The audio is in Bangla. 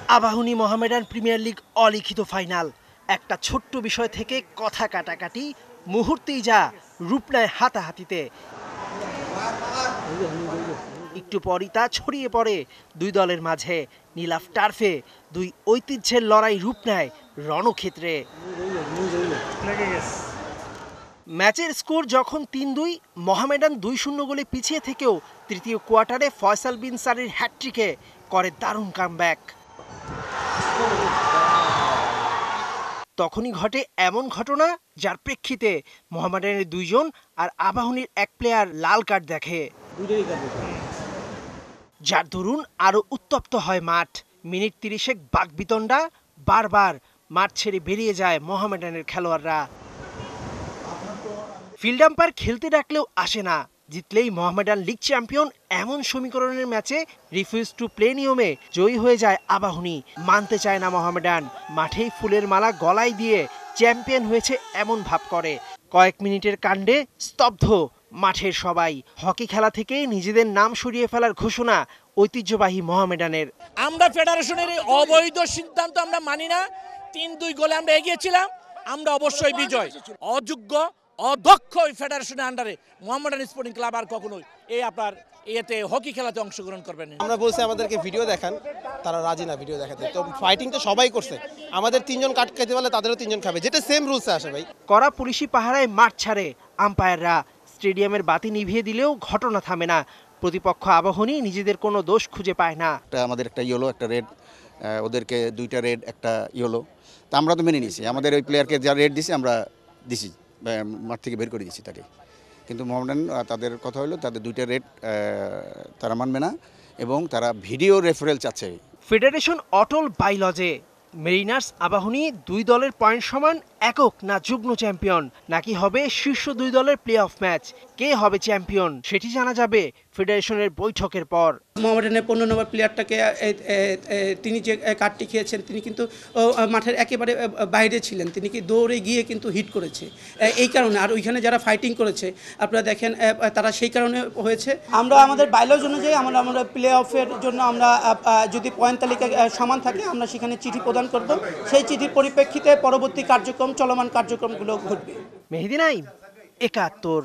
আবাহনী মোহামেডান প্রিমিয়ার লিগ অলিখিত ফাইনাল। একটা ছোট্ট বিষয় থেকে কথা কাটাকাটি, মুহূর্তেই যা রূপ নেয় হাতাহাতিতে। একটু পরই তা ছড়িয়ে পড়ে দুই দলের মাঝে। নীলাভ টার্ফে দুই ঐতিহ্যের লড়াই রূপ নেয় রণক্ষেত্রে। ম্যাচের স্কোর যখন ৩-২, মোহামেডান ২-০ গোলে পিছিয়ে থেকেও তৃতীয় কোয়ার্টারে ফয়সাল বিন সারির হ্যাটট্রিকে করে দারুণ কামব্যাক। তখনই ঘটে এমন ঘটনা যার প্রেক্ষিতে মোহামেডানের ২ জন আর আবাহনীর এক প্লেয়ার লাল কার্ড দেখে, যার দরুন আরো উত্তপ্ত হয় মাঠ। মিনিট ৩০ বাকবিতণ্ডা, বারবার মাঠ ছেড়ে বেরিয়ে যায় মোহামেডানের খেলোয়াড়রা। ফিল্ড আম্পায়ার খেলতে ডাকলেও আসে না। জিতলেই মোহামেডান লিগ চ্যাম্পিয়ন, এমন সমীকরণের ম্যাচে রিফিউজ টু প্লে নিয়মে জয়ী হয়ে যায় আবাহনী। মানতে চায় না মোহামেডান, মাঠেই ফুলের মালা গলায় দিয়ে চ্যাম্পিয়ন হয়েছে এমন ভাব করে। কয়েক মিনিটের কাণ্ডে স্তব্ধ মাঠের সবাই। হকি খেলা থেকে নিজেদের নাম সরিয়ে ফেলার ঘোষণা ঐতিহ্যবাহী মোহামেডানের। আমরা ফেডারেশনের এই অবৈধ সিদ্ধান্ত আমরা মানি না। ৩-২ গোলে আমরা এগিয়েছিলাম, আমরা অবশ্যই বিজয়। অযোগ্য অদক্ষ ফেডারেশনের আন্ডারে মোহামেডান স্পোর্টিং ক্লাব আর কখনোই আপনার এতে হকি খেলাতে অংশগ্রহণ করবেন না। আমরা বলছি আমাদেরকে ভিডিও দেখান, তারা রাজি না ভিডিও দেখাতে। তো ফাইটিং তো সবাই করছে, আমাদের ৩ জন কাট খেতে পারলে তাদেরও ৩ জন খাবে, যেটা সেম রুলসে আসে ভাই। কড়া পুলিশি পাহারায় মাঠ ছাড়ে আম্পায়াররা। স্টেডিয়ামের বাতি নিভিয়ে দিলেও ঘটনা থামে না। প্রতিপক্ষ আবাহনী নিজেদের কোনো দোষ খুঁজে পায় না। আমাদের একটা ইয়েলো, একটা রেড, ওদেরকে 2টা রেড, একটা ইয়েলো। তা আমরা তো মেনে নিয়েছি, আমাদের ওই প্লেয়ারকে যা রেড দিছি আমরা দিছি, মাঠ থেকে বের করে দিয়েছি তাকে। কিন্তু মোহামেডান তাদের কথা হলো তাদের 2টা রেড তারা মানবে না এবং তারা ভিডিও রেফারেল চাচ্ছে। ফেডারেশন অটল বাইলজে মেরিনার্স আবাহনী ২ দলের পয়েন্ট সমান, একক না যুগ্ম চ্যাম্পিয়ন, নাকি হবে শীর্ষ ২ দলের প্লে অফ ম্যাচ। কে হবে চ্যাম্পিয়ন সেটি জানা যাবে ফেডারেশনের বৈঠকের পর। মোহামেডানের 15 নম্বর প্লেয়ারটাকে তিনি যে কার্ডটি খেয়েছেন, তিনি কিন্তু মাঠের একেবারে বাইরে ছিলেন, তিনি কি দৌড়ে গিয়ে কিন্তু হিট করেছে এই কারণে। আর ওইখানে যারা ফাইটিং করেছে আপনারা দেখেন, তারা সেই কারণে হয়েছে। আমরা আমাদের বাইলজ অনুযায়ী আমরা প্লে অফের জন্য আমরা যদি পয়েন্ট তালিকা সমান থাকে আমরা সেখানে চিঠি প্রদান করব। সেই চিঠির পরিপ্রেক্ষিতে পরবর্তী কার্যক্রম, চলমান কার্যক্রমগুলো ঘটবে। মেহেদী নাইম, ৭১।